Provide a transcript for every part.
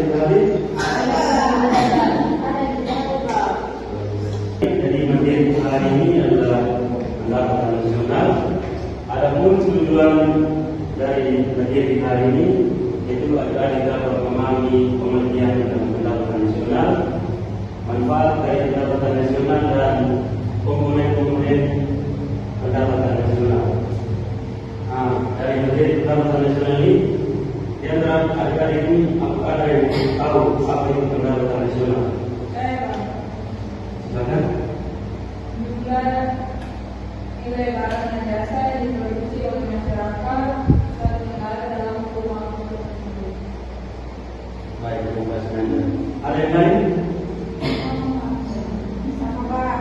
yang hadir? Jadi materi hari ini adalah pendapatan nasional. Adapun tujuan dari materi hari ini yaitu agar dapat memahami pengertian tentang pendapatan nasional, manfaat dari pendapatan nasional dan komponen-komponen pendapatan nasional. Dari materi pendapatan nasional ini, di antara adik-adik ini apakah ada yang tahu apa itu pendapatan nasional? Silakan. Jumlah nilai barang dan jasa yang diproduksi oleh masyarakat suatu negara dalam kurun waktu tertentu. Baik, terima kasih. Ada yang lain? Sama Pak.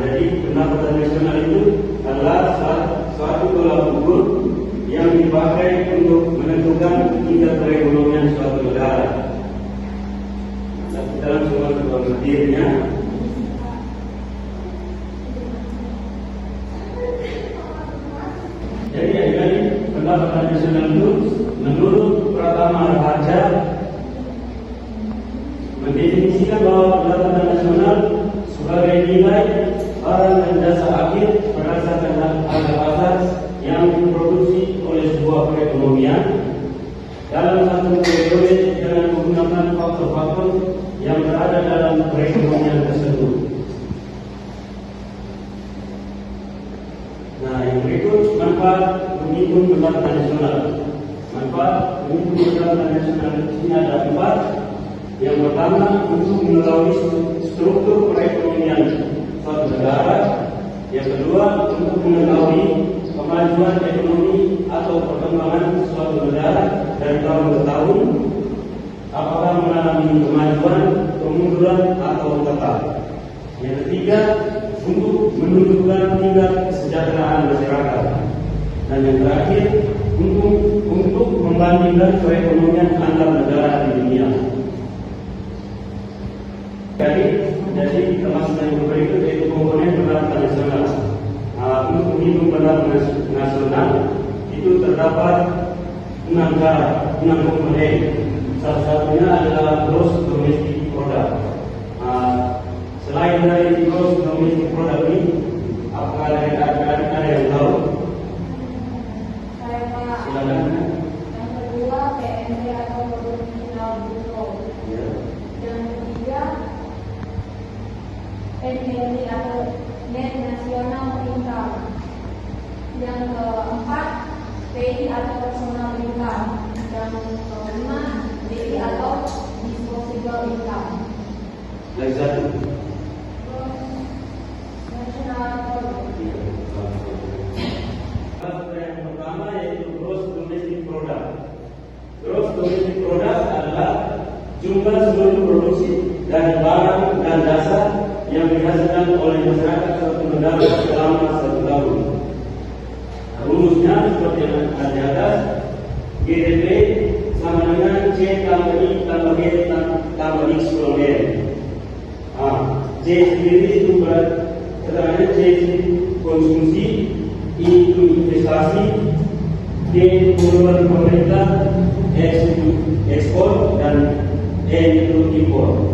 Jadi pendapatan nasional itu adalah suatu tolak ukur yang dipakai untuk menentukan tingkat perekonomian suatu negara. Dalam semua materinya, jadi pendapatan nasional itu menurut Pratama Raharja mendefinisikan bahwa pendapatan nasional sebagai nilai barang dan jasa akhir berdasarkan harga pasar yang diproduksi oleh sebuah perekonomian dalam satu periode dengan menggunakan faktor-faktor yang berada dalam perekonomian tersebut. Nah, yang berikut manfaat menghitung pendapatan nasional. Manfaat menghitung pendapatan nasional ini ada 4. Yang pertama, untuk mengetahui struktur perekonomian suatu negara. Yang kedua, untuk mengetahui kemajuan ekonomi atau perkembangan suatu negara dari tahun ke tahun, apakah mengalami kemajuan, kemunduran atau tetap. Yang ketiga, untuk menunjukkan tingkat kesejahteraan masyarakat. Dan yang terakhir, untuk membandingkan perekonomian antar negara di dunia. Jadi termasuk yang berikut yaitu komponen pendapatan nasional. Untuk menghitung pendapatan nasional itu terdapat 6 komponen. Salah satunya adalah gross domestic product. Selain dari gross domestic product ini, apakah ada yang tahu? Saya Pak. Silakan. Yang kedua PNB atau produk nasional bruto. Ya. Yang ketiga NNI atau net nasional income. Yang keempat PI atau personal income. Yang kelima DI atau disposable income. Lagi satu. National product. Yang pertama yaitu gross domestic product. Gross domestic product adalah jumlah seluruh produksi dari barang dan jasa yang dihasilkan oleh masyarakat suatu negara selama 1 tahun. Rumusnya seperti yang ada di atas, GDP sama dengan C tambah I tambah G tambah X kurang L. C sendiri itu keterangannya C itu konsumsi, I itu investasi, D itu pengeluaran pemerintah, X itu ekspor, dan N itu impor.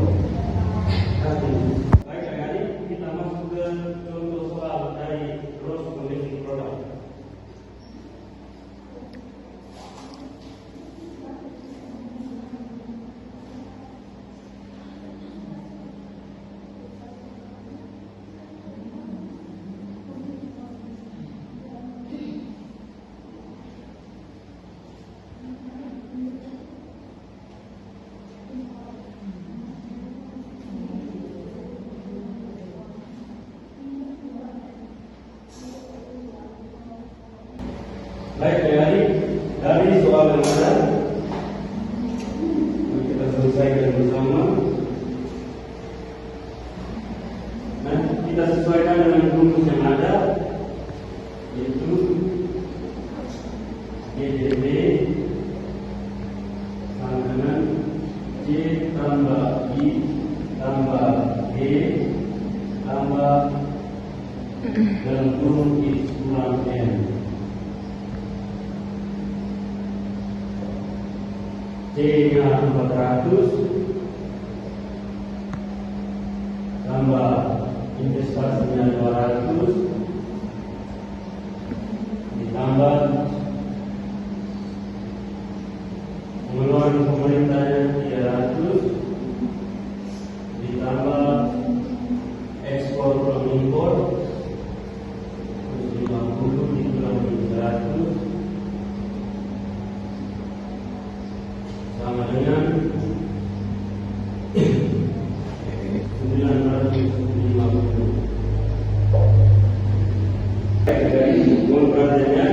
Baik, dari soal yang ada kita selesaikan bersama. Nah, kita sesuaikan dengan rumus yang ada, yaitu GDP sama dengan C tambah I tambah G tambah dalam kurung X kurang N. C-nya 400 tambah investasinya 200 ditambah pengeluaran pemerintahnya 300 ditambah ekspor plus impor 150 dikurangi 100 sama dengan 950. Dari pengurangannya,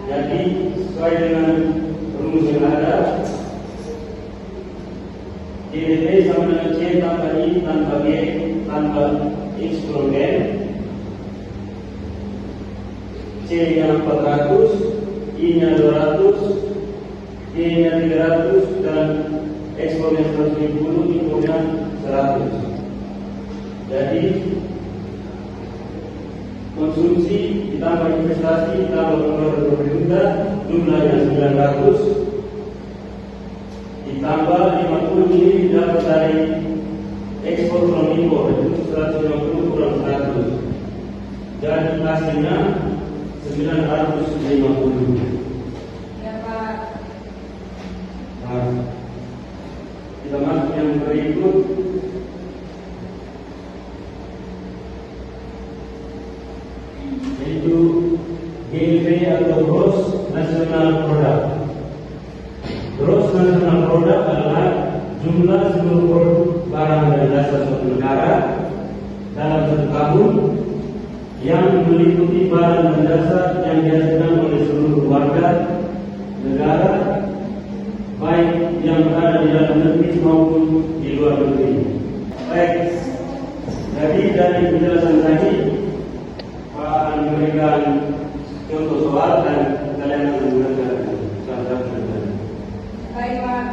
jadi sesuai dengan rumus yang ada, GDP sama dengan C tambah I tambah G tambah X plus N. C nya 400, I nya 200, G nya 300 dan ekspornya 150, impornya 100. Jadi konsumsi ditambah investasi ditambah pengeluaran pemerintah jumlahnya 900 ditambah 50 ini didapat dari ekspor non impor itu 150 kurang 100. Jadi hasilnya 950. Ya Pak. Nah, kita masuk yang berikut. Yaitu GDP atau Gross National Product. Gross National Product adalah jumlah seluruh produk barang dan jasa suatu negara dalam satu tahun yang meliputi barang dan jasa yang dihasilkan oleh seluruh warga negara, baik yang berada di dalam negeri maupun di luar negeri. Baik, jadi dari penjelasan tadi Pak akan memberikan contoh soal dan kalian akan menggunakan salah-satu. Baik Pak.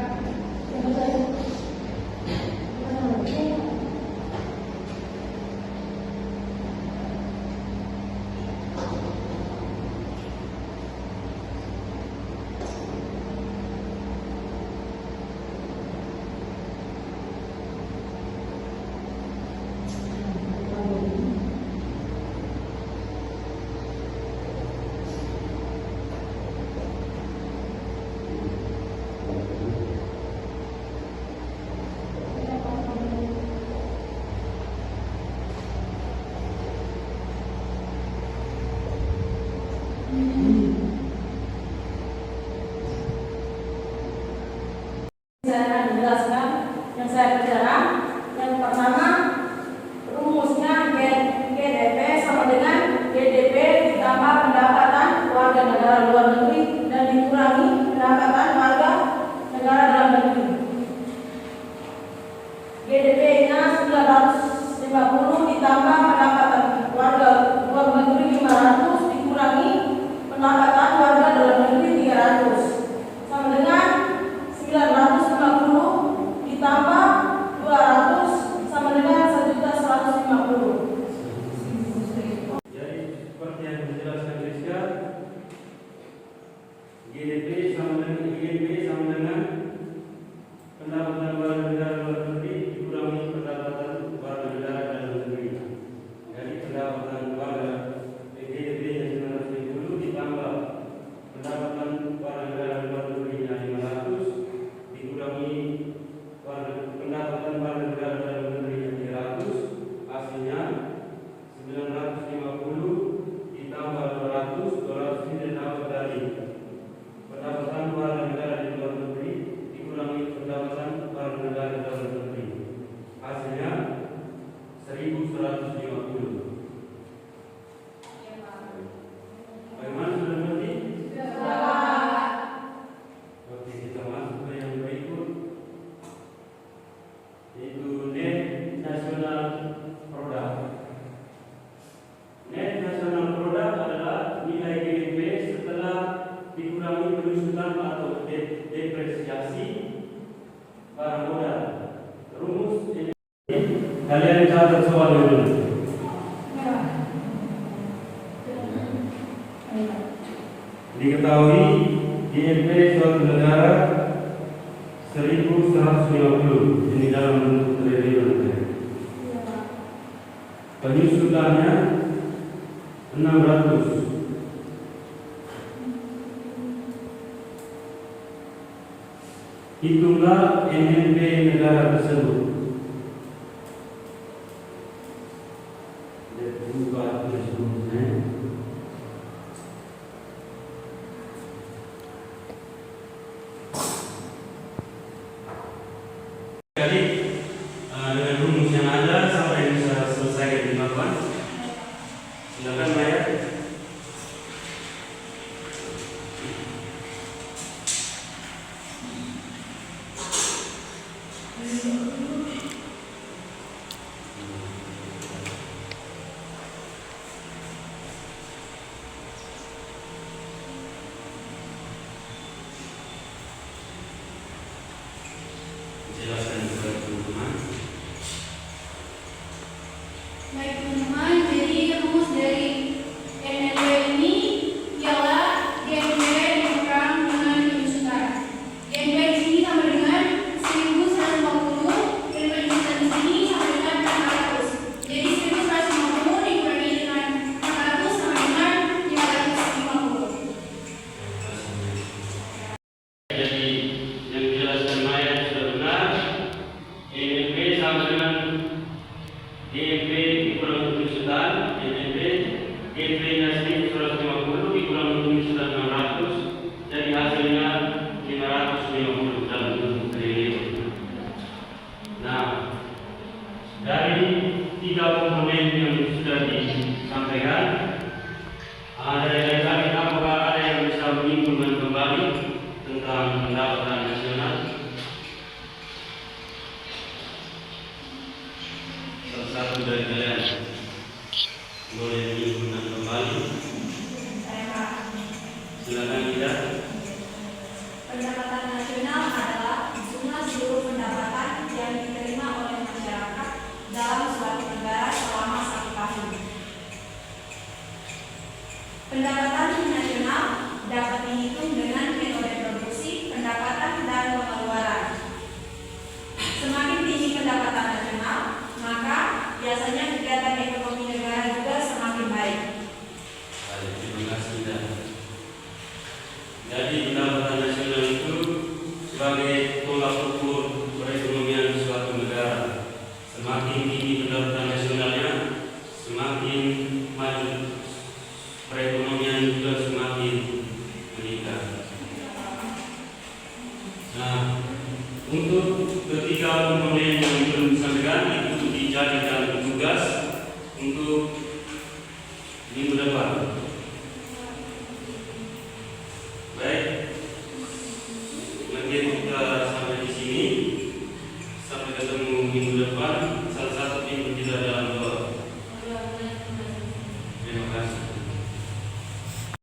Saya akan menjelaskan yang saya kerjakan. Yang pertama, rumusnya GDP sama dengan GDP ditambah pendapatan warga negara luar negeri dan dikurangi pendapatan warga negara dalam negeri. GDP-nya 950 ditambah pendapatan warga luar negeri 500 dikurangi pendapatan warga dalam negeri 300 sama dengan 950 ditambah 200 sama dengan 1.150. Jadi seperti yang dijelaskan Rizka, GDP sama dengan pendapatan warga negara luar negeri dikurangi pendapatan warga negara dalam negeri. Jadi pendapatan warga GDP-nya 950 ditambah pendapatan warga negara luar negeri-nya 500 dikurangi pendapatan warga negara dalam negeri-nya 300, hasilnya 950 ditambah 200 ini didapat dari pendapatan warga negara di luar negeri dikurangi pendapatan warga negara dalam negeri, hasilnya 1150. Bagaimana, sudah mengerti? Oke, kita masuk ke yang berikut, yaitu Net National Product. Net National Product adalah nilai GDP setelah dikurangi penyusutan atau depresiasi barang modal. Rumus ini kalian catat soal dulu. Diketahui GDP suatu negara 1.150 ini dalam bentuk triliun. Penyusutannya 600. Hitunglah NNP negara tersebut. Jadi dengan rumus yang ada sampai bisa selesai dilakukan. Silakan Maya. Jelaskan kepada teman-teman. Baik teman-teman, jadi rumus dari NNP ini ialah GNP dikurang dengan penyusutan. GNP di sini sama dengan 1.150 dan penyusutan di sini sama dengan 400. Jadi 1.150 dikurangi dengan 400 sama dengan 550. Jadi yang dijelaskan Maya sudah benar. NNP sama dengan GNP dikurang penyusutan. NNP GNP-nya 1.150 dikurang penyusutan 600. Jadi hasilnya 550 dalam bentuk triliun. Nah, dari 3 komponen yang sudah disampaikan, dari kami apakah ada yang bisa menyimpulkan kembali tentang pendapatan nasional? Salah satu dari kalian boleh menyimpulkan kembali. Silakan Ida. Pendapatan nasional adalah jumlah seluruh pendapatan yang diterima oleh masyarakat dalam suatu negara selama 1 tahun. Pendapatan nasional dapat dihitung dengan metode produksi, pendapatan, dan pengeluaran. Semakin tinggi pendapatan nasional, maka biasanya kegiatan ekonomi negara juga semakin baik. Baik, terima kasih Ida. Jadi pendapatan nasional itu sebagai tolak ukur perekonomian suatu negara. Semakin tinggi pendapatan nasionalnya, semakin maju perekonomian juga semakin meningkat. Nah, untuk ketiga komponen yang belum disampaikan itu dijadikan